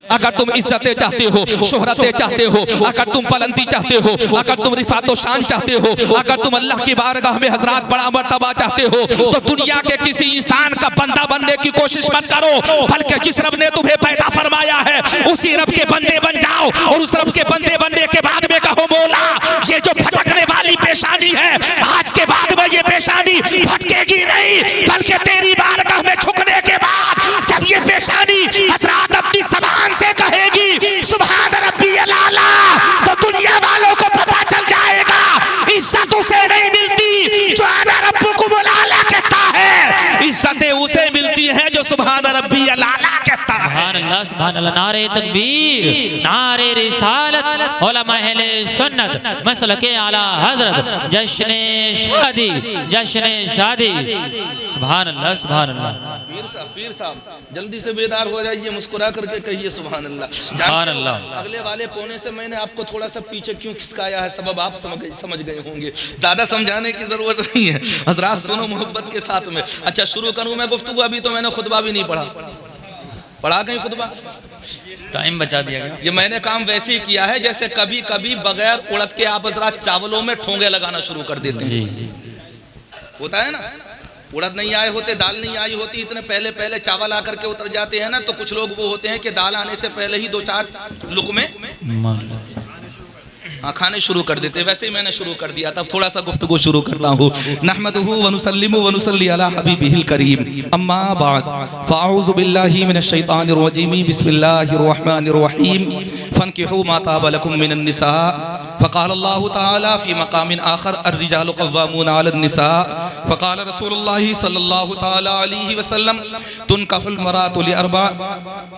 अगर तुम इज्जतें चाहते हो, शोहरतें चाहते हो, अगर तुम बुलंदी चाहते हो, अगर तुम रिफात शान चाहते हो, अगर तुम अल्लाह की बारगाह में हजरात बड़ा मर्तबा चाहते हो, तो दुनिया के किसी इंसान का बंदा बनने की कोशिश मत करो, बल्कि जिस रब ने तुम्हें पैदा फरमाया है उसी रब के बंदे बन जाओ। और उस रब के बंदे बनने के बाद में कहो, मौला ये जो भटकने वाली पेशानी है, आज के बाद में ये पेशानी भटकेगी नहीं, बल्कि तेरी बारगाह में झुकने के बाद जब ये पेशानी हजरात अपनी ज़बान से कहेगी सुभान रब्बियल आला, तो दुनिया वालों को पता चल जाएगा इज्जत उसे नहीं मिलती जो अना रब्बुकुम आला कहता है, इज्जतें उसे मिलती हैं जो सुभान रब्बियल आला कहता है। सुभान अल्लाह, सुभान अल्लाह। नारे तकबीर, नारे रिसालत, उलमा अहले सुन्नत, मसलके आला हजरत, जश्न शादी, जश्न शादी। सुभान अल्लाह, सुभान अल्लाह। पीर साहब जल्दी से बेदार हो जाइए, मुस्कुरा करके कहिए सुभान अल्लाह। सुभान अल्लाह। अगले वाले कोने से मैंने आपको थोड़ा सा पीछे क्यों खिसकाया है, सबब आप समझ गए होंगे, ज्यादा समझाने की जरूरत नहीं है। हजरात सुनो मोहब्बत के साथ में। अच्छा शुरू करूं मैं गुफ्तगू, अभी तो मैंने खुतबा भी नहीं पढ़ा कहीं खुतबा, टाइम बचा दिया गया। ये मैंने काम वैसे ही किया है जैसे कभी कभी बगैर उड़द के आप हजरात चावलों में ठोंगे लगाना शुरू कर देते हैं, होता है ना, उड़द नहीं आए होते, दाल नहीं आई होती, इतने पहले पहले चावल आकर के उतर जाते हैं ना, तो कुछ लोग वो होते हैं कि दाल आने से पहले ही 2-4 लुकमे खाने शुरू कर देते। वैसे ही मैंने शुरू कर दिया, तब थोड़ा सा गुफ्तगू शुरू करता हूँ। नहमदुहु व नुसल्लिमु व नुसल्ली अला हबीबिहिल करीम, अम्मा बाद, फ़अऊज़ु बिल्लाहि मिनश शैतानिर रजीम, बिस्मिल्लाहिर रहमानिर रहीम, फन्किहू मा ताबा लकुम मिनन निसा, फ़क़ाल अल्लाहु तआला फ़ी मक़ामिन आख़र अर्रिजालु क़व्वामूना अलन निसा, फ़क़ाल रसूलुल्लाहि सल्लल्लाहु तआला अलैहि वसल्लम, तुनकहुल मरातु लिअरबा,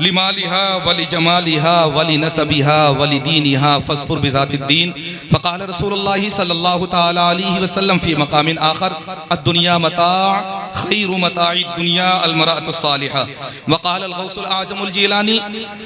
लिमालिहा व लिजमालिहा व लिनसबिहा व लिदीनिहा फ़स्फ़ुर बिज़ातिद दीन। फ़क़ाल रसूलुल्लाहि सल्लल्लाहु तआला अलैहि वसल्लम फ़ी मक़ामिन आख़र, अद्दुनिया मता' खैरु मता'id दुनिया अल मराअतु सालिहा। वक़ाल अल गौसुल आज़मुल जीलानी,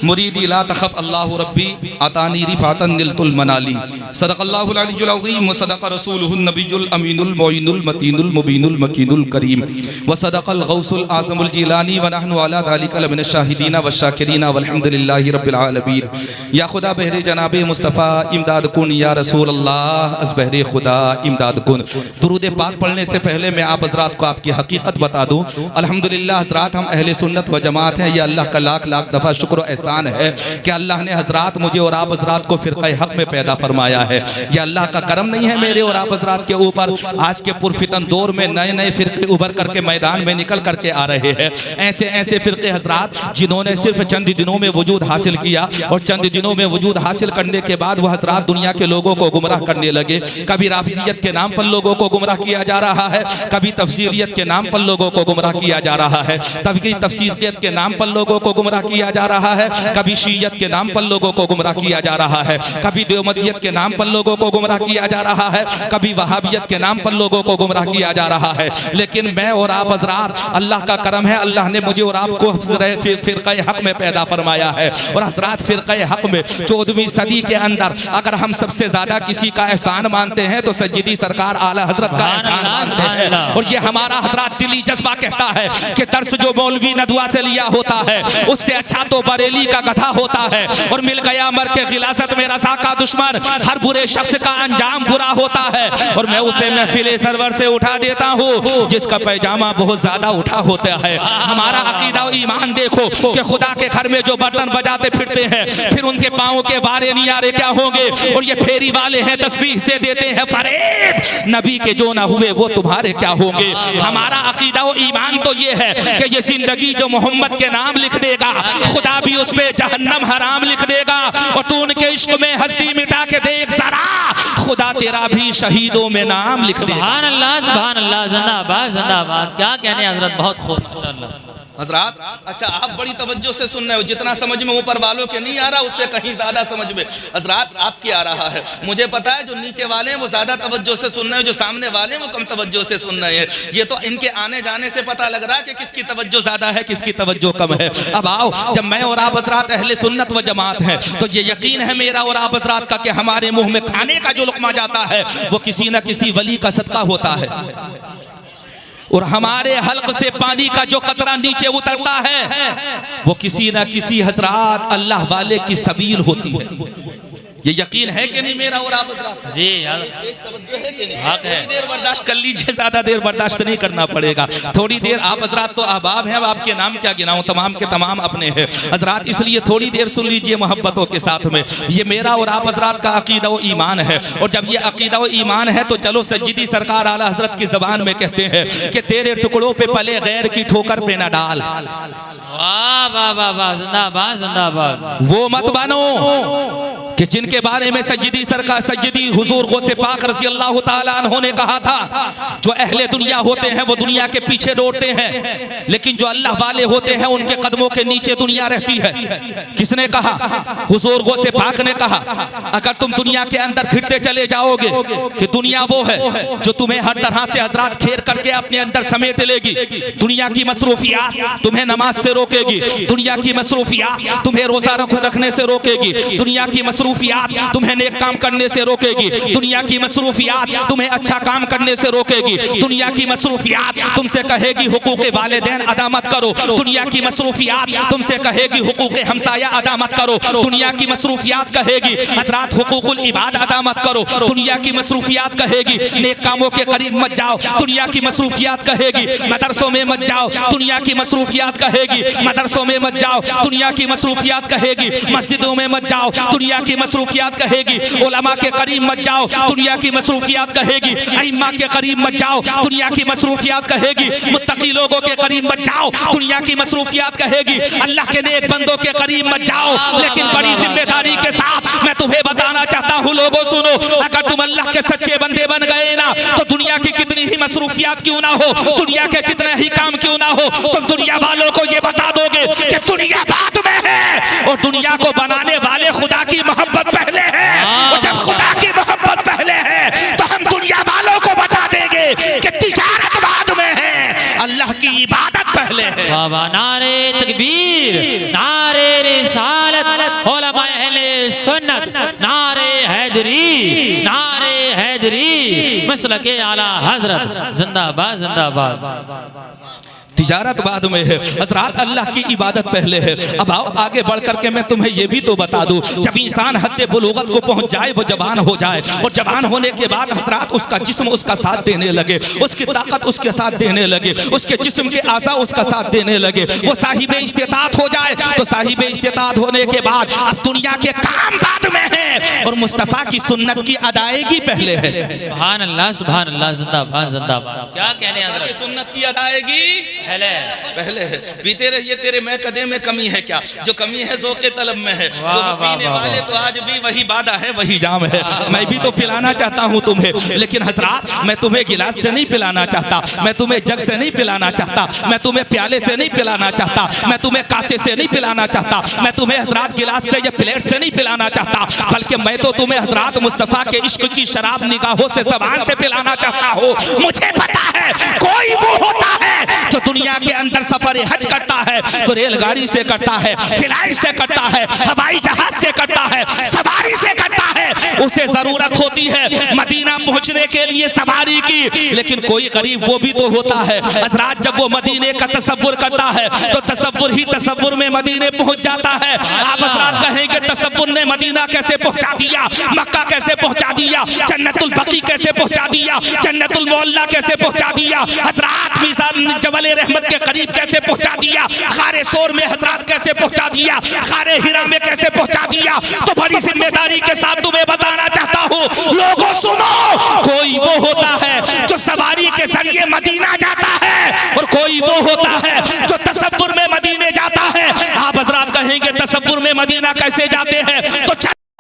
मुरीदी ला तख़फ़ अल्लाहु रब्बी अतानी रिफ़ातन निलतुल मनाली। सदक़ल्लाहुल अलियुल अज़ीम व सदक़ रसूलुहुन नबियुल अमीनुल मुइनुल मतीनुल मुबीनुल मकीनुल करीम व सदक़ल गौसुल आज़मुल जीलानी व नहनु अला ज़ालिका लमिनश शाहिदीन व शाकिरीन वल्हम्दुलिल्लाहि रब्बिल आलमीन। या खुदा बहरे जनाबे मुस्तफ़ा इमदाद कुन, या रसूल अल्लाह अस बहरे खुदा इमदाद कुन। दुरूद पाक पढ़ने से पहले मैं आप हज़रात को आपकी हकीकत बता दूँ। अल्हम्दुलिल्लाह हज़रात, हम अहले सुन्नत व जमात हैं। यह अल्लाह का लाख लाख दफ़ा शुक्र व एहसान है कि अल्लाह ने हज़रात मुझे और आप हज़रात को फ़िरक़े हक़ में पैदा फरमाया है। यह अल्लाह का करम नहीं है मेरे और आप हज़रात के ऊपर। आज के पुरफितन दौर में नए नए फ़िरक़े उभर करके मैदान में निकल करके आ रहे हैं। ऐसे ऐसे फ़िरक़े हज़रात जिन्होंने सिर्फ चंद दिनों में वजूद हासिल किया, और चंद दिनों में वजूद हासिल करने के बाद वह हज़रात दुनिया के लोगों को गुमराह करने लगे। कभी राफ़िज़ियत के नाम पर लोगों को गुमराह किया जा रहा है, कभी तफसीरियत के नाम पर लोगों को गुमराह किया जा रहा है, कभी तफसीरियत के नाम पर लोगों को गुमराह किया जा रहा है, कभी शीयत के नाम पर लोगों को गुमराह किया जा रहा है, कभी देवमदियत के नाम पर लोगों को गुमराह किया जा रहा है, कभी वहाबियत के नाम पर लोगों को गुमराह किया जा रहा है। लेकिन मैं और आप हज़रात, अल्लाह का करम है, अल्लाह ने मुझे और आपको फ़िरक़े हक़ में पैदा फरमाया है। और हज़रात फ़िरक़े हक़ में 14वीं सदी के अंदर अगर हम सबसे ज़्यादा किसी का एहसान मानते हैं तो सज्जिदी सरकार आला हज़रत का एहसान मानते हैं। और ये हमारा हज़रात दिली जज्बा कहता है कि दर्स जो मौलवी नदवा से लिया होता है उससे अच्छा तो बरेली का गधा होता है। और मिल गया मर के गिलासत में रज़ा का दुश्मन, हर बुरे शख्स का अंजाम बुरा होता है। और मैं उसे महफिल सरवर से उठा देता हूँ जिसका पैजामा बहुत ज्यादा उठा होता है। हमारा अकीदा और ईमान देखो कि खुदा के घर में जो बर्तन बजाते फिरते हैं, फिर उनके पाँव के बारे नियारे क्या होंगे। और ये फेरी वाले हैं, तस्बीह से देते हैं फरेब, नबी के जो ना हुए वो तुम्हारे क्या होंगे। हमारा अकीदा और ईमान तो ये है कि ये जिंदगी जो मोहम्मद के नाम लिख देगा, खुदा भी उस पे जहन्नम हराम लिख देगा। और तू उनके इश्क में हस्ती मिटा के देख जरा, खुदा तेरा भी शहीदों में नाम लिख देगा। सुभान अल्लाह, सुभान अल्लाह, जिंदाबाद जिंदाबाद। क्या कहने हज़रत, बहुत खूब माशाअल्लाह। हजरात अच्छा आप बड़ी तवज्जो से सुन रहे हो, जितना समझ में ऊपर वालों के नहीं आ रहा उससे कहीं ज्यादा समझ में हजरात आपके आ रहा है। मुझे पता है जो नीचे वाले हैं वो ज्यादा तवज्जो से सुन रहे हैं, जो सामने वाले हैं वो कम तवज्जो से सुन रहे हैं। ये तो इनके आने जाने से पता लग रहा है कि किसकी तवज्जो ज्यादा है, किसकी तवज्जो कम है। अब आओ, जब मैं और आप हजरात अहले सुन्नत व जमात हैं तो ये यकीन है मेरा और आप हजरात का कि हमारे मुंह में खाने का जो लुकमा जाता है वो किसी न किसी वली का सदका होता है। और हमारे हल्क से पानी का जो कतरा नीचे उतरता है वो किसी ना किसी हजरात अल्लाह वाले की सबील होती है। ये यकीन है कि नहीं मेरा और आप हजरात? जी हक है। देर बर्दाश्त कर लीजिए, ज्यादा देर बर्दाश्त नहीं करना पड़ेगा। थोड़ी देर आप हजरात तो अहबाब हैं, अब आपके नाम क्या गिनाऊं, तमाम के तमाम अपने हैं हजरात, इसलिए थोड़ी देर सुन लीजिए मोहब्बतों के साथ में। ये मेरा और आप हजरात का अकीदा व ईमान है, और जब ये अकीदा व ईमान है तो चलो सज्जिदी सरकार आला हजरत की जबान में कहते हैं कि तेरे टुकड़ों पे पले गैर की ठोकर पे न डाल। वाह वाह वाह वाह, जिंदाबाद जिंदाबाद। वो मत बनो कि जिनके बारे में सज्जिदी सरकार सज्जिदी हुजूर गौसे पाक रज़ी अल्लाह ताला अन्हो ने कहा था, जो अहले दुनिया होते हैं वो दुनिया के पीछे दौड़ते हैं, लेकिन जो अल्लाह वाले होते हैं उनके कदमों के नीचे दुनिया रहती है। किसने कहा? हुजूर गौसे पाक ने कहा, अगर तुम दुनिया के अंदर फिरते चले जाओगे कि दुनिया वो है जो तुम्हें हर तरह से हजरात घेर करके अपने अंदर समेट लेगी। दुनिया की मसरूफियात तुम्हें नमाज से रोकेगी, दुनिया की मसरूफियात तुम्हें रोजा रखने से रोकेगी, दुनिया की मसरूफियात तुम्हें नेक काम करने से रोकेगी, दुनिया की मसरूफियात तुम्हें अच्छा काम करने से रोकेगी, दुनिया की मसरूफियात तुमसे कहेगी हुकूक़े वालिदैन अदा मत करो, दुनिया की मसरूफियात तुमसे कहेगी हुकूक़े हमसाया अदा मत करो, दुनिया की मसरूफियात कहेगी हजरात हुकूकुल इबाद अदा मत करो, दुनिया की मसरूफियात कहेगी नेक कामों के करीब मत जाओ, दुनिया की मसरूफियात कहेगी मदरसों में मत जाओ, दुनिया की मसरूफियात कहेगी मदरसों में मत जाओ, दुनिया की मसरूफियात कहेगी मस्जिदों में मत जाओ, दुनिया की मसरूफियात कहेगी उलमा के करीब मत जाओ, दुनिया की मसरूफियात कहेगी अइम्मा के करीब मत जाओ, दुनिया की मसरूफियात कहेगी मुत्तकी लोगों के करीब मत जाओ, दुनिया की मसरूफियात कहेगी अल्लाह के नेक बंदों के करीब मत जाओ। लेकिन बड़ी जिम्मेदारी के साथ मैं तुम्हें बताना चाहता हूँ, लोगों सुनो, अगर तुम अल्लाह के सच्चे बंदे बन गए ना तो दुनिया की कितनी ही मसरूफियात क्यों ना हो, दुनिया के कितने ही काम क्यों ना हो, तुम दुनिया वालों को ये बता दोगे कि दुनिया बाद में है और दुनिया को बनाने वाले खुदा की मोहब्बत पहले है। और जब खुदा की मोहब्बत पहले है तो हम दुनिया वालों को बता देंगे कि तिजारत बाद में है, अल्लाह की इबादत पहले है। बाबा नारे तकबीर, नारे रिसालत, उलमा अहले सुन्नत, नारे हैदरी, नारे हैदरी, मसलके आला हजरत, जिंदाबाद जिंदाबाद। तिजारत बाद में है हजरात, अल्लाह की इबादत पहले है। अब आओ आगे बढ़ करके मैं तुम्हें ये भी तो बता दूं, जब इंसान हद बुलूगत को पहुंच जाए, वो जवान हो जाए, और जवान होने के बाद हजरात उसका जिस्म उसका साथ देने लगे, उसकी ताकत उसके साथ देने लगे, उसके जिस्म के आज़ा उसका साथ देने लगे, वो साहिब इस्तिताअत हो जाए, तो साहिब इस्तिताअत होने के बाद अब दुनिया के काम बाद में है और मुस्तफ़ा की सुन्नत की अदायगी पहले है। सुभान अल्लाह सुभान अल्लाह, जिंदाबाद जिंदाबाद। क्या कहने हजरत? सुन्नत की अदायगी पहले है। पीते रहिए, तेरे मैं कदे में कमी है क्या? जो कमी है ज़ौक़े तलब में है, तो पीने वाले तो आज भी वही बादा है वही जाम है। मैं भी तो पिलाना चाहता हूँ तुम्हें, लेकिन हजरात मैं तुम्हें गिलास से नहीं पिलाना चाहता, मैं तुम्हें जग से नहीं पिलाना चाहता, मैं तुम्हें प्याले से नहीं पिलाना चाहता, मैं तुम्हें कासे से नहीं पिलाना चाहता, मैं तुम्हें हजरात गिलास से या प्लेट से नहीं पिलाना चाहता, बल्कि मैं तो तुम्हें हजरात मुस्तफ़ा के इश्क की शराब निगाहों से ज़बान से पिलाना चाहता हूँ। मुझे पता है कोई वो होता है जो दुनिया के अंदर सफर हज करता है तो रेलगाड़ी से करता है, फ्लाइट से करता है, हवाई जहाज से करता है, सवारी से करता है, उसे जरूरत होती है मदीना पहुंचने के लिए सवारी की। लेकिन कोई गरीब वो भी तो होता है हजरात, जब वो मदीने का तसव्वुर करता है तो तसव्वुर ही तसव्वुर में मदीने पहुंच जाता है। आप हजरात कहेंगे तसव्वुर ने मदीना कैसे पहुंचा दिया, मक्का कैसे पहुंचा दिया, जन्नतुल बकी कैसे पहुंचा दिया, जन्नतुल मोहल्ला कैसे पहुंचा दिया, हजरात मीज़ान जबल रहमत के करीब कैसे पहुंचा दिया, खारे सोर में हजरात कैसे पहुंचा दिया, खारे हिरा में कैसे पहुंचा दिया। तो बड़ी जिम्मेदारी के साथ तुम्हें बताना चाहता हूँ, लोगों सुनो, कोई वो होता है जो सवारी के जरिए मदीना जाता है और कोई वो होता है जो तसव्वुर में मदीने जाता है। आप हजरात कहेंगे तसव्वुर में मदीना कैसे जाते हैं, तो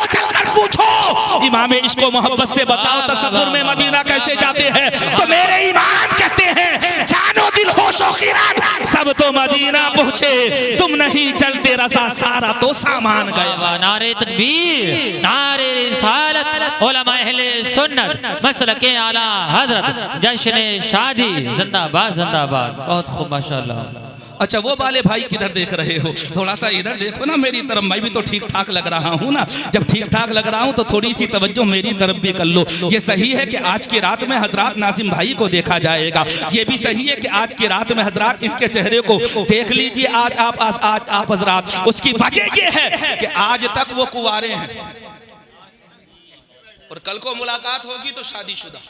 चलकर पूछो इमाम इश्क़ व मोहब्बत से, बताओ तसव्वुर में मदीना कैसे जाते हैं। तो मेरे इमाम कहते हैं जानो दिल होशो खिरात सब तो मदीना पहुंचे, तुम नहीं चलते रसा सारा तो सामान गया। नारे तकबीर, नारे रिसालत, उलमा अहले सुन्नत, मसलके आला हजरत, जश्न शादी, जिंदाबाद जिंदाबाद। बहुत खूब माशाअल्लाह। अच्छा वो वाले भाई किधर देख रहे हो, थोड़ा सा इधर देखो ना मेरी तरफ, मैं भी तो ठीक ठाक लग रहा हूँ ना। जब ठीक ठाक लग रहा हूँ तो थोड़ी सी तवज्जो मेरी तरफ भी कर लो। ये सही है कि आज की रात में हजरात नाजिम भाई को देखा जाएगा, ये भी सही है कि आज की रात में हजरात इनके चेहरे को देख लीजिए। आज आप हजरात, उसकी वजह ये है कि आज तक वो कुंवारे हैं और कल को मुलाकात होगी तो शादीशुदा।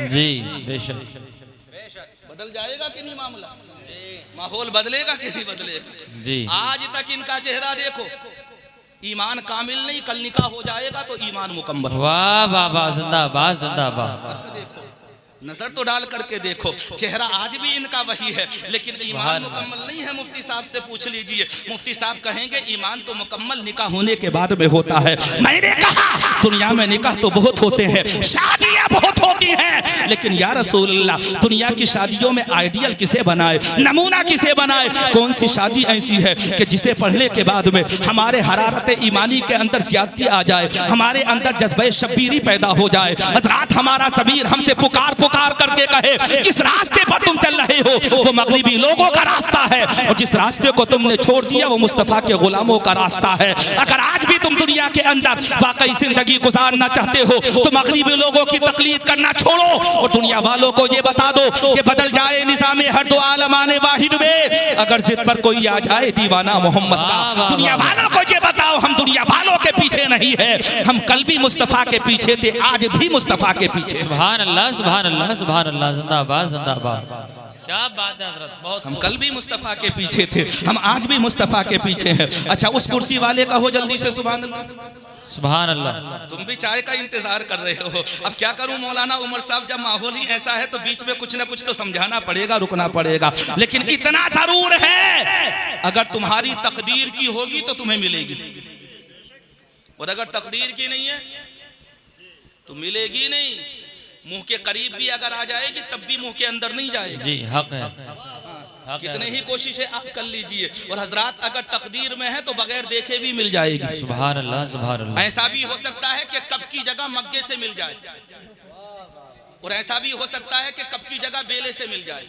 जी बेशक। बदल जाएगा कि नहीं मामला, माहौल बदलेगा कि नहीं बदलेगा जी। आज तक इनका चेहरा देखो, ईमान कामिल नहीं, कल निकाह हो जाएगा तो ईमान मुकम्मल। वाह वाह वाह, जिंदाबाद जिंदाबाद। देखो नजर तो डाल करके देखो, चेहरा आज भी इनका वही है लेकिन ईमान मुकम्मल नहीं है। मुफ्ती साहब से पूछ लीजिए, मुफ्ती साहब कहेंगे ईमान तो मुकम्मल निकाह होने के बाद में होता है। मैंने कहा दुनिया में निकाह तो बहुत होते हैं, शादियां बहुत होती हैं, लेकिन या रसूलल्लाह दुनिया की शादियों में आइडियल किसे बनाए, नमूना किसे बनाए? कौन सी शादी ऐसी है कि जिसे पढ़ने के बाद में हमारे हरारत ईमानी के अंदर ज्यादती आ जाए, हमारे अंदर जज्बे शब्बीरी पैदा हो जाए। हजरात हमारा समीर हमसे पुकार करके कहे जिस रास्ते पर तुम चल रहे हो वो मगरिबी लोगों का रास्ता है, और जिस रास्ते को तुमने छोड़ दिया वो मुस्तफा के गुलामों का रास्ता है। अगर आज भी तुम दुनिया के अंदर वाकई जिंदगी गुजारना चाहते हो तो मगरिबी लोगों की तकलीद करना छोड़ो और दुनिया वालों को ये बता दो कि बदल जाए निज़ामे हर दो आलमाने वाहिद में, अगर जिद पर कोई आ जाए दीवाना मोहम्मद का। दुनिया वालों को ये बताओ हम दुनिया वालों के पीछे नहीं है, हम कल भी मुस्तफा के पीछे थे, आज भी मुस्तफा के पीछे। सुभान अल्लाह सुभान अल्लाह सुभान अल्लाह, जिंदाबाद जिंदाबाद। क्या बात है हजरत, बहुत। हम कल भी मुस्तफा के पीछे थे, हम आज भी मुस्तफा के पीछे हैं। अच्छा उस कुर्सी वाले का हो जल्दी से सुभान अल्लाह सुभान अल्लाह। तुम भी चाय का इंतजार कर रहे हो। अब क्या करूं मौलाना उमर साहब, जब माहौल ही ऐसा है तो बीच में कुछ ना कुछ तो समझाना पड़ेगा, रुकना पड़ेगा। लेकिन इतना जरूर है अगर तुम्हारी तकदीर की होगी तो तुम्हें मिलेगी, और अगर तकदीर की नहीं है तो मिलेगी नहीं। मुंह के करीब भी अगर आ जाएगी तब भी मुंह के अंदर नहीं जाएगी। जी हक है, कितने ही कोशिशें आप कर लीजिए, और हजरात अगर तकदीर में है तो बगैर देखे भी मिल जाएगी। सुभान अल्लाह सुभान अल्लाह। ऐसा भी हो सकता है कि कब की जगह मग्गे से मिल जाए, और ऐसा भी हो सकता है कि कब की जगह बेले से मिल जाए,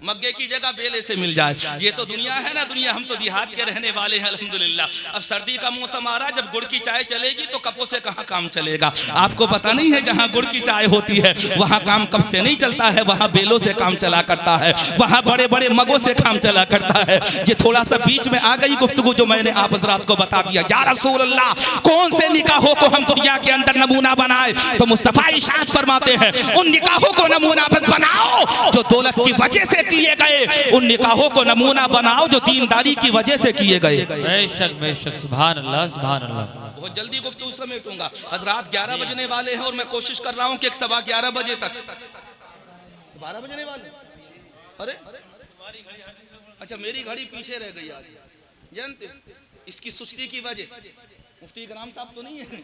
मग्गे की जगह बेले से मिल जाए। ये तो दुनिया है ना दुनिया, हम तो देहात के रहने वाले हैं अल्हम्दुलिल्लाह। अब सर्दी का मौसम आ रहा, जब गुड़ की चाय चलेगी तो कपों से कहाँ काम चलेगा। आपको पता नहीं है जहाँ गुड़ की चाय होती है वहाँ काम कप से नहीं चलता है, वहाँ बेलों से काम चला करता है, वहाँ बड़े बड़े मगों से काम चला करता है। ये थोड़ा सा बीच में आ गई गुफ्तगू जो मैंने आप हज़रात को बता दिया। या रसूल अल्लाह कौन से निकाहों को हम दुनिया के अंदर नमूना बनाए, तो मुस्तफा इरशाद फरमाते हैं उन निकाहों को नमूना बनाओ जो दौलत की वजह से किए गए, उन निकाहों को नमूना बनाओ जो दीनदारी की वजह से किए गए। बेशक बेशक सुभान अल्लाह सुभान अल्लाह। बहुत जल्दी गुफ्तगू समेटूंगा। हजरात 11 बजने वाले हैं और मैं कोशिश कर रहा हूं कि 11:15 बजे तक 12 बजने वाले। अरे अच्छा मेरी घड़ी पीछे रह गई यार, जानते इसकी सुस्ती की वजह। मुफ्ती इकराम साहब तो नहीं है,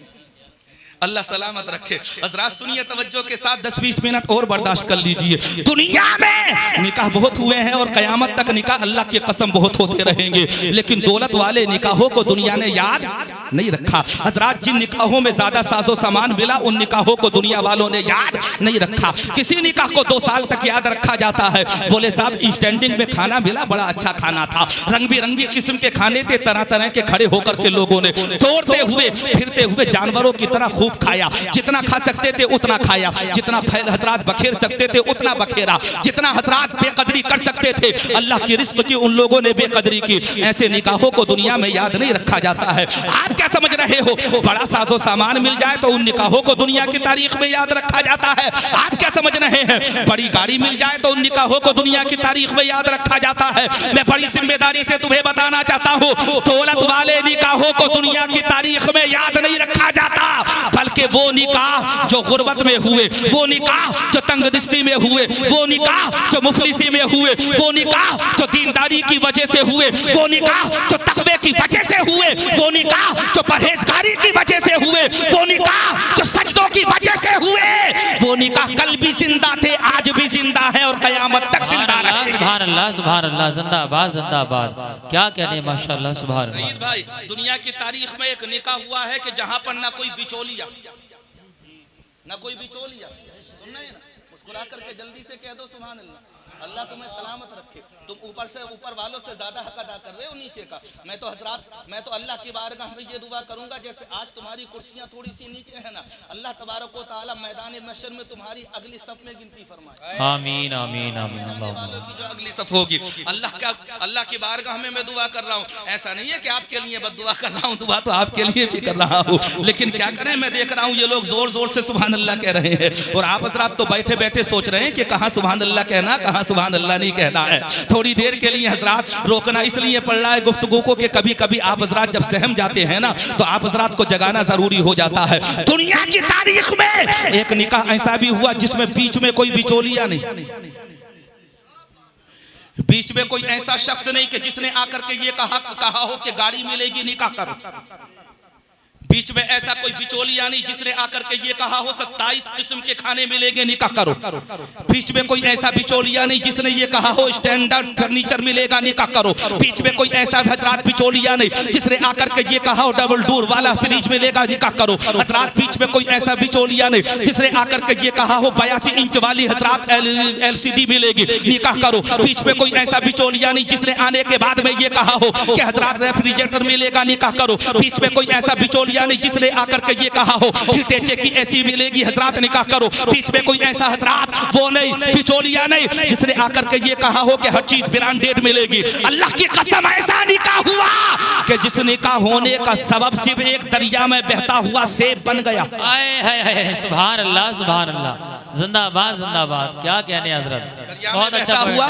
अल्लाह सलामत रखे। हजरात सुनिए तवज्जो के साथ, 10-20 मिनट और बर्दाश्त कर लीजिए। दुनिया में निकाह बहुत हुए हैं और कयामत तक निकाह अल्लाह की कसम बहुत होते रहेंगे, लेकिन दौलत वाले निकाहों को दुनिया ने याद नहीं रखा। हजरात जिन निकाहों में ज्यादा साजो सामान मिला उन निकाहों को दुनिया वालों ने याद नहीं रखा। किसी निकाह को 2 साल तक याद रखा जाता है, बोले साहब स्टैंडिंग में खाना मिला, बड़ा अच्छा खाना था, रंग बिरंगी किस्म के खाने थे, तरह तरह के खड़े होकर के लोगों ने दौड़ते हुए फिरते हुए जानवरों की तरह खूब खाया, जितना खा सकते थे उतना खाया, जितना हजरात बखेर सकते थे उतना बखेरा, जितना हजरात बेकदरी कर सकते थे अल्लाह की रिज़्क़ की उन लोगों ने बेकदरी की। ऐसे निकाहों को दुनिया में याद नहीं रखा जाता है। आप क्या समझ रहे हो बड़ा साजो सामान मिल जाए तो उन निकाहों को दुनिया की तारीख में याद रखा जाता है? आप क्या समझ रहे हैं बड़ी गाड़ी मिल जाए तो उन निकाहों को दुनिया की तारीख में याद रखा जाता है? मैं बड़ी जिम्मेदारी से तुम्हें बताना चाहता हूँ, दौलत वाले निकाहों को दुनिया की तारीख में याद नहीं रखा जाता, बल्कि वो निकाह जो गुर्बत में हुए, वो निकाह जो तंगदस्ती में हुए, वो निकाह जो मुफलिसी में हुए, वो निकाह जो दीनदारी की वजह से हुए, वो निकाह जो तकवे की वजह से हुए, वो निकाह जो परहेजगारी की वजह से हुए, वो निकाह जो सजदों की वजह से हुए, वो निकाह कल भी जिंदा थे, आज भी जिंदा है और कयामत तक जिंदा रहेंगे। सुभान अल्लाह सुभान अल्लाह, जिंदाबाद जिंदाबाद। क्या कहने माशाअल्लाह सुभान अल्लाह। सईद भाई दुनिया की तारीख में एक निकाह हुआ है कि जहां पर ना कोई बिचौलिया, ना कोई बिचौलिया, सुनना है ना, मुस्कुरा करके जल्दी से कह दो सुभान अल्लाह। अल्लाह तुम्हें सलामत रखे। तुम ऊपर से ऊपर वालों से ज्यादा हक अदा कर रहे हो नीचे का। मैं तो हजरात, मैं तो अल्लाह की बारगाह में ये दुआ करूंगा, जैसे आज तुम्हारी कुर्सियां थोड़ी सी नीचे है ना, अल्लाह तबारक व तआला मैदान महशर में तुम्हारी अगली सफ में गिनती फरमाए। आमीन आमीन आमीन। वालों की जो अगली सफ होगी, अल्लाह की बारगाह में मैं दुआ कर रहा हूँ। ऐसा नहीं है कि आपके लिए बस दुआ कर रहा हूँ, दुआ तो आपके लिए भी कर रहा हूँ, लेकिन क्या करें, मैं देख रहा हूँ ये लोग जोर जोर से सुभान अल्लाह कह रहे हैं, और आप हजरात तो बैठे बैठे सोच रहे हैं कि कहाँ सुभान अल्लाह कहना, कहाँ सुभान अल्लाह नहीं कहना है। थोड़ी देर के लिए हजरात रोकना इसलिए पड़ रहा है गुफ्तगू को कि कभी कभी आप हजरात जब सहम जाते हैं ना, तो आप हजरात को जगाना जरूरी हो जाता है। दुनिया की तारीख में एक निकाह ऐसा भी हुआ जिसमें बीच में कोई बिचौलिया नहीं, बीच में कोई ऐसा शख्स नहीं कि जिसने आकर के ये कहा हो कि गाड़ी मिलेगी निकाह करो। बीच में ऐसा कोई बिचौलिया नहीं जिसने आकर के ये कहा हो 27 किस्म के खाने मिलेंगे निकाह करो। बीच में कोई ऐसा बिचौलिया नहीं जिसने ये कहा हो स्टैंडर्ड फर्नीचर मिलेगा निकाह करो। बीच में कोई ऐसा हजरात बिचौलिया नहीं जिसने आकर के ये कहा हो डबल डोर वाला फ्रिज मिलेगा निकाह करो। हजरात बीच में कोई ऐसा बिचौलिया नहीं जिसने आकर के ये कहा हो 82 इंच वाली हजरात LCD मिलेगी निकाह करो। बीच में कोई ऐसा बिचौलिया नहीं जिसने आने के बाद में ये कहा हो कि हजरात रेफ्रिजरेटर मिलेगा निकाह करो। बीच में कोई ऐसा बिचौलिया नहीं जिसने आकर के ये कहा हो हिटेचे की एसी मिलेगी हजरात निकाह करो। बीच में कोई ऐसा हजरात वो नहीं बिचौलिया नहीं जिसने आकर के ये कहा हो कि हर चीज ब्रांडेड मिलेगी। अल्लाह की कसम ऐसा निकाह हुआ कि जिस निकाह होने का सबब सिर्फ एक दरिया में बहता हुआ सेब बन गया। आए हाय सुभान अल्लाह सुभान अल्लाह, जिंदाबाद जिंदाबाद। क्या कहने हजरत, बहुत अच्छा हुआ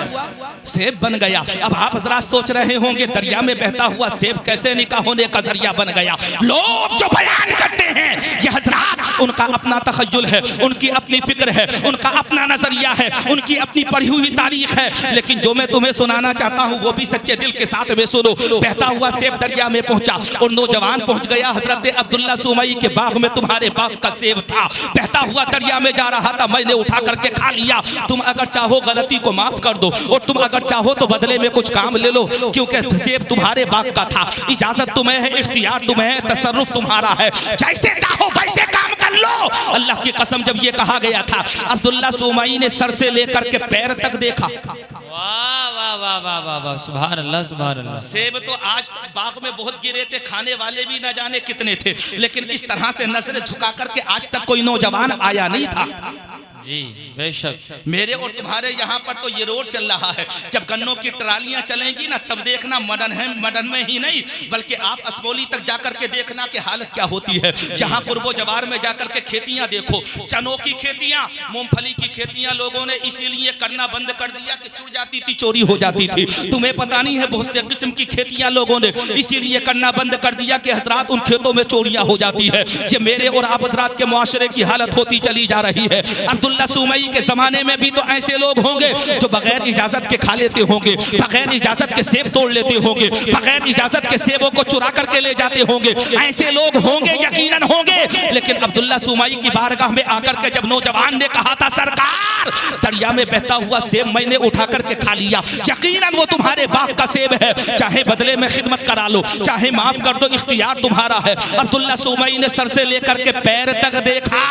सेब बन गया। अब आप हजरात सोच रहे होंगे दरिया में बहता हुआ सेब कैसे निकाह होने का जरिया बन गया। लोग जो बयान करते हैं ये हजरात उनका अपना तखय्युल है, उनकी अपनी फिक्र है, उनका अपना नजरिया है, उनकी अपनी पढ़ी हुई तारीख है, लेकिन जो मैं तुम्हें सुनाना चाहता हूँ वो भी सच्चे दिल के साथ में सुनो। बहता हुआ सेब दरिया में पहुंचा और नौजवान पहुंच गया हजरत अब्दुल्ला सुमई के बाग में, तुम्हारे बाग का सेब था, बहता हुआ दरिया में जा रहा था, मैंने उठा करके खा लिया। तुम अगर चाहो गलती को माफ कर दो और तुम अगर चाहो तो बदले में कुछ काम ले लो, क्योंकि सेब तुम्हारे बाग का था। इजाजत तुम्हें है, इख्तियार तुम्हें है, तसर्रुफ तुम्हारा है, जैसे चाहो वैसे काम कर लो। अल्लाह की कसम जब ये कहा गया था अब्दुल्ला सुमई ने सर से लेकर के पैर तक देखा। वाह वाह वाह वाह वाह वाह सुभान अल्लाह सुभान अल्लाह। सेब तो आज तक बाग में बहुत गिरे थे, खाने वाले भी न जाने कितने थे, लेकिन इस तरह से नजरें झुका करके आज तक कोई नौजवान आया नहीं था। जी बेशक। मेरे और तुम्हारे यहाँ पर तो ये रोड चल रहा है, जब गन्नों की ट्रालियां चलेंगी ना तब देखना मडन है, मडन में ही नहीं बल्कि आप असबोली तक जाकर के देखना कि हालत क्या होती है। यहाँ कुर्बो जवार में जाकर के खेतियां देखो, चनों की खेतियां, मूंगफली की खेतियां लोगों ने इसीलिए करना बंद कर दिया कि चुर जाती थी, चोरी हो जाती थी। तुम्हें पता नहीं है बहुत से किस्म की खेतियां लोगों ने इसीलिए करना बंद कर दिया कि हजरात उन खेतों में चोरियां हो जाती है। ये मेरे और आप हजरात के मुआशरे की हालत होती चली जा रही है। अब्दुल्ला सुमई के जमाने में भी तो ऐसे लोग होंगे जो बगैर इजाजत के खा लेते होंगे, बगैर इजाजत के सेब तोड़ लेते होंगे, बगैर इजाजत के सेबों को चुरा करके ले जाते होंगे, ऐसे लोग होंगे, यकीनन होंगे। लेकिन अब्दुल्ला सुमई की बारगाह में आकर के जब नौजवान ने कहा था सरकार दरिया में बहता हुआ सेब मैंने उठा करके खा लिया, यकीनन वो तुम्हारे बाग का सेब है, चाहे बदले में खिदमत करा लो, चाहे माफ कर दो, इख्तियार तुम्हारा है। अब्दुल्ला सुमई ने सर से लेकर के पैर तक देखा,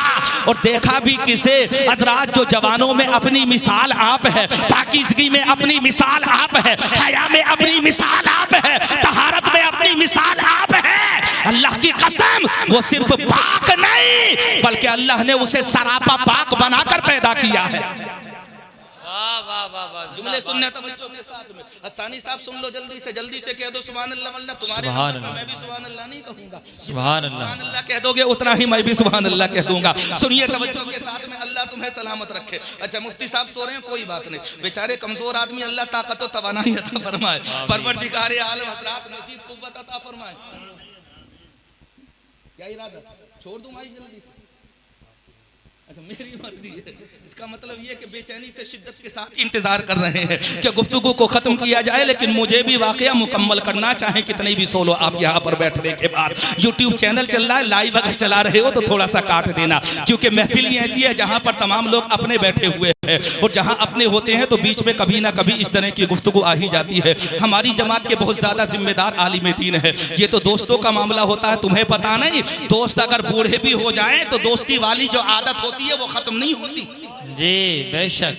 और देखा भी किसे, हजरात जो जवानों में अपनी मिसाल आप है, पाकीज़गी में अपनी मिसाल आप है, हया में अपनी मिसाल आप है, तहारत में अपनी मिसाल आप है। अल्लाह की कसम वो सिर्फ पाक नहीं बल्कि अल्लाह ने उसे सरापा पाक बनाकर पैदा किया है। जुमले सुनने तो बच्चों के साथ में हसानी साहब सुन लो, जल्दी से कह दो सुभान अल्लाह, वरना तुम्हारे मैं भी सुभान अल्लाह नहीं कहूंगा। सुभान अल्लाह कह दोगे उतना ही मैं भी सुभान अल्लाह कह दूंगा। सुनिए तवज्जो के साथ में, अल्लाह तुम्हें सलामत रखे। अच्छा मुफ्ती साहब सो रहे हैं, कोई बात नहीं, बेचारे कमजोर आदमी, अल्लाह ताकत व तवानाई अता फरमाए, परवरदिगार आलम हजरात मज़ीद कुव्वत अता फरमाए। क्या इरादा, छोड़ दूं भाई जल्दी से? अच्छा मेरी मर्जी है, इसका मतलब ये कि बेचैनी से शिद्दत के साथ इंतजार कर रहे हैं कि गुफ्तगू को खत्म किया जाए, लेकिन मुझे भी वाकया मुकम्मल करना, चाहे कितने भी सोलो आप यहाँ पर बैठने के बाद। यूट्यूब चैनल चल रहा है, लाइव अगर चला रहे हो तो थोड़ा सा काट देना, क्योंकि महफिल ही ऐसी है जहाँ पर तमाम लोग अपने बैठे हुए हैं, और जहाँ अपने होते हैं तो बीच में कभी ना कभी इस तरह की गुफ्तगू आ ही जाती है। हमारी जमात के बहुत ज्यादा जिम्मेदार आलिम दीन है, ये तो दोस्तों का मामला होता है, तुम्हें पता नहीं, दोस्त अगर बूढ़े भी हो जाएं तो दोस्ती वाली जो आदत होती है वो खत्म नहीं होती। जी बेशक,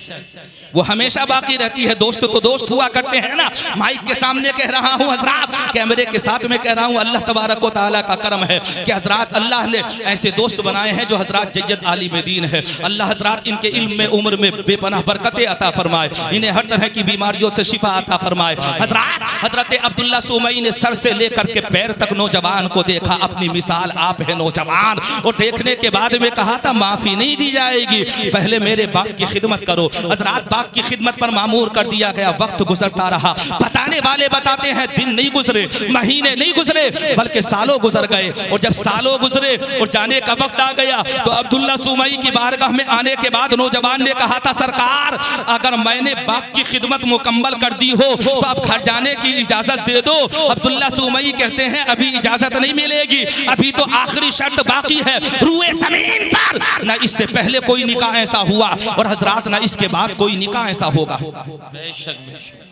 वो हमेशा बाकी रहती है। दोस्त तो दोस्त हुआ करते हैं ना। माइक के सामने कह रहा हूँ हजरात, कैमरे के साथ में कह रहा हूँ, अल्लाह तबारक व तआला का करम है कि हजरात अल्लाह ने ऐसे दोस्त बनाए हैं जो हजरात जय्यद आलिम दीन है। अल्लाह हजरात इनके इल्म में उम्र में बेपनाह बरकतें अता फरमाए, इन्हें हर तरह की बीमारियों से शिफा अता फरमाए। हजरात हजरत अब्दुल्ला सुमई ने सर से लेकर के पैर तक नौजवान को देखा, अपनी मिसाल आप है नौजवान। और देखने के बाद में कहा था माफी नहीं दी जाएगी, पहले मेरे बाप की खिदमत करो। हजरात बाप की खिदमत पर मामूर कर दिया गया। वक्त गुजरता रहा, बताने वाले बताते हैं दिन नहीं गुजरे, महीने नहीं गुजरे, बल्कि सालों गुजर गए। और जब सालों गुजरे और जाने का वक्त आ गया तो अब्दुल्ला सुमई की बारगाह में आने के बाद नौजवान ने कहा था, सरकार अगर मैंने बाप की खिदमत मुकम्मल कर दी हो तो अब घर जाने की इजाजत दे दो। अब्दुल्ला सुमई कहते हैं अभी इजाजत नहीं मिलेगी, अभी तो आखिरी शर्त बाकी है। रुए जमीन पर न इससे पहले कोई निकाह ऐसा हुआ और हजरात न इसके बाद कोई निकाह ऐसा होगा। बेशक बेशक,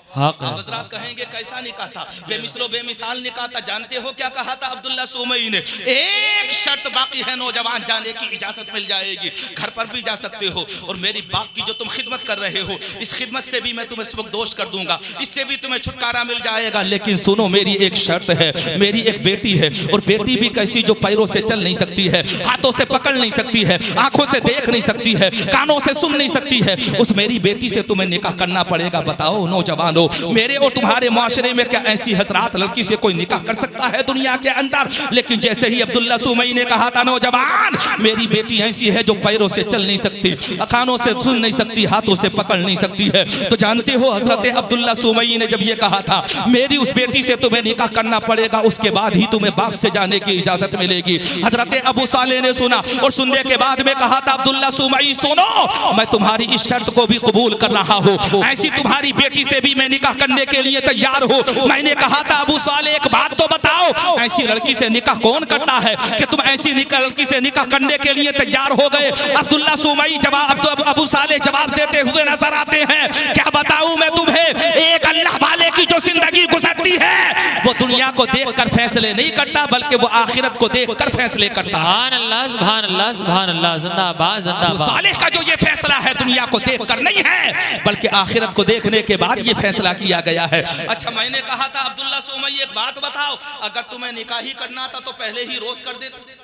हाँ हजरात कहेंगे कैसा निकाह था, बेमिसलो बेमिसाल निकाह था। जानते हो क्या कहा था अब्दुल्ला सुमई ने? एक शर्त बाकी है, नौजवान जाने की इजाजत मिल जाएगी, घर पर भी जा सकते हो और मेरी बाप की जो तुम खिदमत कर रहे हो इस खिदमत से भी मैं तुम्हें सुबकदोश कर दूंगा, इससे भी तुम्हें छुटकारा मिल जाएगा। लेकिन सुनो मेरी एक शर्त है, मेरी एक बेटी है और बेटी भी कैसी जो पैरों से चल नहीं सकती है, हाथों से पकड़ नहीं सकती है, आंखों से देख नहीं सकती है, कानों से सुन नहीं सकती है। उस मेरी बेटी से तुम्हें निकाह करना पड़ेगा। बताओ नौजवानों, मेरे और तुम्हारे माशरे में क्या ऐसी हजरात लड़की से कोई निकाह कर सकता है दुनिया के अंदर? लेकिन जैसे ही अब्दुल्ला सुमई ने कहा था नौजवान मेरी बेटी ऐसी है जो पैरों से चल नहीं सकती, कानों से सुन नहीं सकती, हाथों से पकड़ नहीं सकती है, तो जानते हो हजरत अब्दुल्ला सुमई ने जब ये कहा था मेरी उस बेटी से तुम्हें निकाह करना पड़ेगा, उसके बाद ही तुम्हें बाग से जाने की इजाजत मिलेगी। हजरत अबू साले ने सुना और सुनने के बाद में कहा था अब्दुल्ला सुमई सुनो, मैं तुम्हारी इस शर्त को भी कबूल कर रहा हूँ, ऐसी तुम्हारी बेटी से भी मैं निकाह करने के लिए तैयार हूँ। मैंने कहा था अबू साले एक बात तो बताओ, ऐसी लड़की से निकाह कौन करता है कि तुम ऐसी लड़की से निकाह करने के लिए तैयार हो गए? अब्दुल्ला सुमई जवाब तो अबू साले जवाब देते हुए नजर आते हैं, क्या बताऊं मैं तुम्हें, एक अल्लाह वाले की जो जिंदगी गुजरती है वो दुनिया को देखकर फैसले नहीं करता बल्कि वो आखिरत को देखकर फैसले करता है। सुभान अल्लाह सुभान अल्लाह सुभान अल्लाह, जिंदाबाद जिंदाबाद। सालेह का जो ये फैसला है दुनिया को देखकर नहीं है बल्कि आखिरत को देखने के बाद ये फैसला किया गया है। अच्छा मैंने कहा था अब्दुल्ला सुमई एक बात बताओ, अगर तुम्हें निकाह ही करना था तो पहले ही रोज कर देते।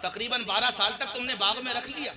तकरीबन 12 साल तक तुमने बाग में रख लिया,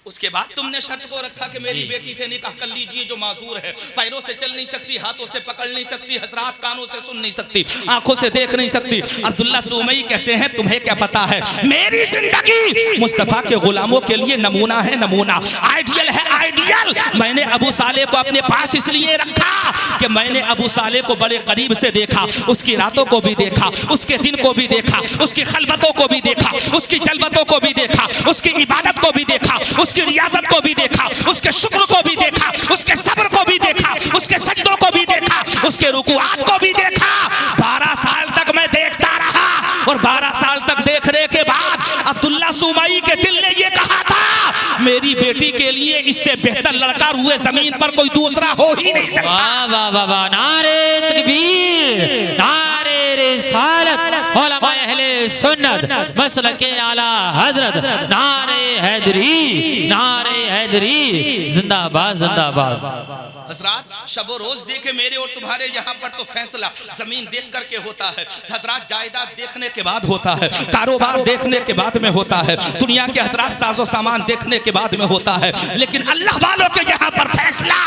उसके बाद तुमने शर्त को रखा कि मेरी बेटी से निकाह कर लीजिए जो माजूर है, पैरों से चल नहीं सकती, हाथों से पकड़ नहीं सकती, हजरात कानों से सुन नहीं सकती, आंखों से देख नहीं सकती। अब्दुल्ला सुमई कहते हैं तुम्हें क्या पता है, मेरी जिंदगी मुस्तफा के गुलामों के लिए नमूना है, नमूना आइडियल है, आइडियल। मैंने अबू साले को अपने पास इसलिए रखा कि मैंने अबू साले को बड़े करीब से देखा, उसकी रातों को भी देखा, उसके दिन को भी देखा, उसकी खलबतों को भी देखा, उसकी जलबतों को भी देखा, उसकी इबादत को भी देखा, उसकी रियाजत को भी देखा, उसके शुक्र को भी देखा, उसके सब्र को भी देखा, उसके सजदों को भी देखा, उसके रुकुआत को भी देखा। 12 साल तक मैं देखता रहा और 12 साल तक देखने के बाद अब्दुल्ला सुमई के दिल ने ये कहा था मेरी बेटी के लिए इससे बेहतर लड़का रुए जमीन पर कोई दूसरा हो ही नहीं सकता। वाह वाह वाह वाह, नारे तकबीर, नारे रिसालत, उलमा अहले सुन्नत मसलके आला हजरत, नारे हैदरी, नारे हैदरी, जिंदाबाद जिंदाबाद। हजरात शबो रोज देखे मेरे और तुम्हारे यहाँ पर तो फैसला जमीन देख करके होता है, हजरात जायदाद देखने के बाद होता है, कारोबार देखने के बाद में होता है, दुनिया के हजरात साजो सामान देखने के बाद में होता है। लेकिन अल्लाह वालों के यहाँ पर फैसला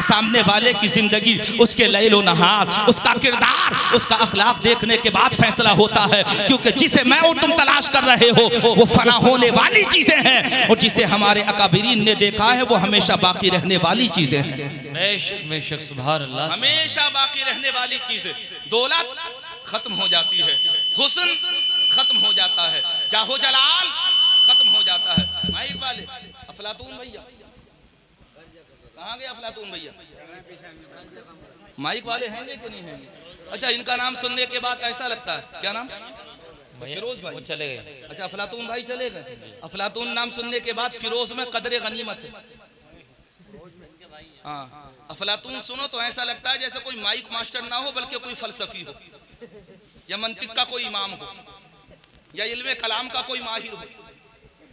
सामने वाले की जिंदगी, उसके लैलो नहार, उसका किरदार, उसका अखलाक देखने के बाद फैसला होता है। क्योंकि जिसे मैं और तुम तलाश कर रहे हो वो फना होने वाली चीजें हैं और जिसे हमारे अकाबिरीन ने देखा है वो हमेशा बाकी रहने वाली चीजें हैं। बेशक बेशक, सुभान अल्लाह, हमेशा बाकी रहने वाली चीजें। दौलत खत्म हो जाती है, हुस्न खत्म हो जाता है, जाहो जलाल खत्म हो जाता है। माइक वाले अफलातून भैया कहाँ गए? अफलातून भैया माइक वाले हैं कि नहीं हैं? अच्छा इनका नाम सुनने के बाद ऐसा लगता है, क्या नाम? फिरोज भाई चले गए। अच्छा अफलातून भाई चले गए। अफलातून नाम सुनने के बाद फिरोज में कदरे गनीमत है। हाँ अफलातून सुनो तो ऐसा लगता है जैसे कोई माइक मास्टर ना हो बल्कि कोई फलसफी हो या मंतिक का कोई इमाम हो या इल्मे कलाम का कोई माहिर हो।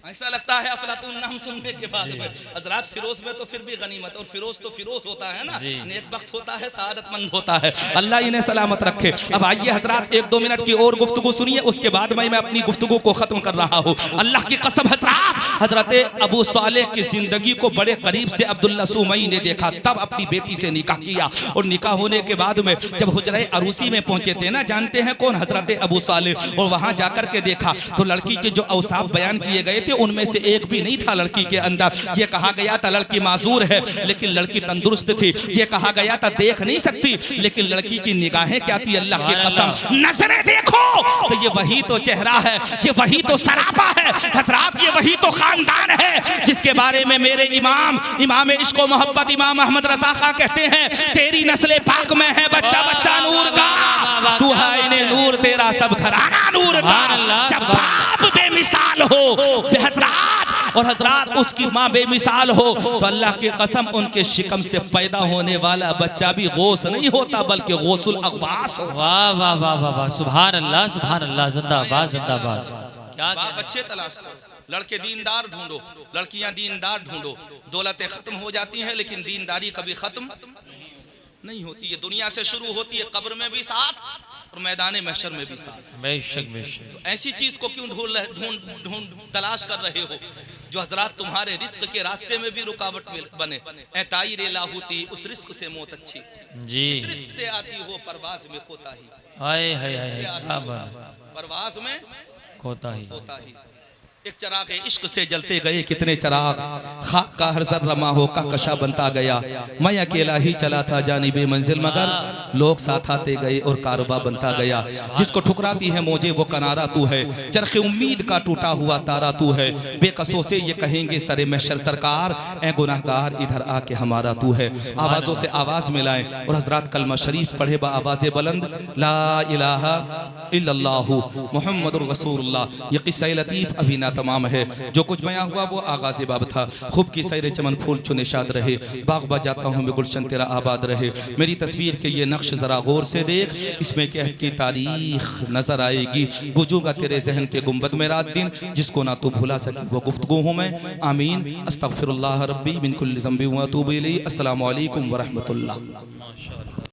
ऐसा लगता है अफलातून नाम सुनने के बाद में हजरत फिरोज में तो फिर भी गनीमत, और फिरोज तो फिरोज होता है ना, नेक वक्त होता है, सादतमंद होता है। अल्लाह इन्हें सलामत रखे। अब आइए हजरत 1-2 मिनट की और गुफ्तगू सुनिए, उसके बाद मैं अपनी गुफ्तगू को खत्म कर रहा हूँ। अल्लाह की कसम हजरत अबू सालेह की जिंदगी को बड़े करीब से अब्दुल्ला सुमई ने देखा, तब अपनी बेटी से निकाह किया, और निकाह होने के बाद में जब हुजरे अरूसी में पहुंचे थे ना, जानते हैं कौन, हजरत अबू सालेह, और वहां जाकर के देखा तो लड़की के जो औसाफ बयान किए गए थे उनमें से एक भी नहीं था लड़की के अंदर। ये कहा गया था लड़की माजूर है, लेकिन लड़की तंदुरुस्त थी। ये कहा गया था देख नहीं सकती, लेकिन लड़की की निगाहें क्या थी, अल्लाह की कसम, नजरें देखो तो ये वही तो चेहरा है, ये वही तो सरापा है हजरात, ये वही तो खानदान है जिसके बारे में मेरे इमाम इश्क व मोहब्बत इमाम अहमद रजा खां कहते हैं, तेरी नस्ले पाक में है बच्चा बच्चा नूर का, तू है इन्हें नूर, तेरा सब घराना नूर का। जब बाप बेमिसाल हो हजरात, और हजरात उसकी माँ बेमिसाल हो, तो अल्लाह की कसम उनके शिकम से पैदा होने वाला बच्चा भी गौस नहीं होता, बल्कि गौसुल अक़वास हो। वाह वाह वाह वाह वाह, सुभान अल्लाह सुभान अल्लाह, जिंदाबाद जिंदाबाद। क्या बाप अच्छे तलाश करो, लड़के दीनदार ढूंढो, लड़कियां दीनदार ढूंढो। दौलतें खत्म हो जाती हैं लेकिन दीनदारी कभी खत्म नहीं होती है। दुनिया से शुरू होती है, कब्र में भी साथ और मैदान महशर में भी साथ। बेशक बेशक। तो ऐसी चीज को क्यों ढूंढ तलाश कर रहे हो जो हजरात तुम्हारे रिस्क के रास्ते में भी रुकावट बने। ताई रे लाहूती, उस रिस्क से मौत अच्छी जी, जिस रिस्क से आती हो परवाज में कोताही। हाय हाय हाय, क्या बात, परवाज में कोताही। एक चराग इश्क से जलते गए कितने चराग, खाक का हर जर्रा माहो का कशा बनता गया, मैं अकेला ही चला था जानिबे मंजिल, मगर लोग साथ आते गए और कारोबा बनता गया। जिसको ठुकराती है मौजे वो कनारा तू है, चरखे उम्मीद का टूटा हुआ तारा तू है, बेकसों से ये कहेंगे सरे महशर सरकार, ए गुनाहगार इधर आके हमारा तू है। आवाज़ों से आवाज़ मिलाएं और हजरात कलमा शरीफ पढ़े बा आवाज़ बुलंद, ला इलाहा इल्लल्लाहु मुहम्मदुर रसूलुल्लाह। ये किस्सा लतीफ़ अभी ना तमाम है, जो कुछ बयां हुआ वो आगाज़ बाब था। खूब की सैर चमन फूल चुने शाद रहे, बाग बजाता हूँ मैं गुलशन तेरा आबाद रहे। मेरी तस्वीर के ये नक्श ज़रा गौर से देख, इसमें क्या की तारीख नजर आएगी। गुजूंगा तेरे जहन के गुंबद में रात दिन, जिसको ना तू भुला सके वो गुफ्तगू हूँ मैं। आमीन। अस्तगफिरुल्लाह रब्बी मिन कुल्लि ज़ंबि व अतूबु इलैहि। अस्सलामु अलैकुम व रहमतुल्लाह।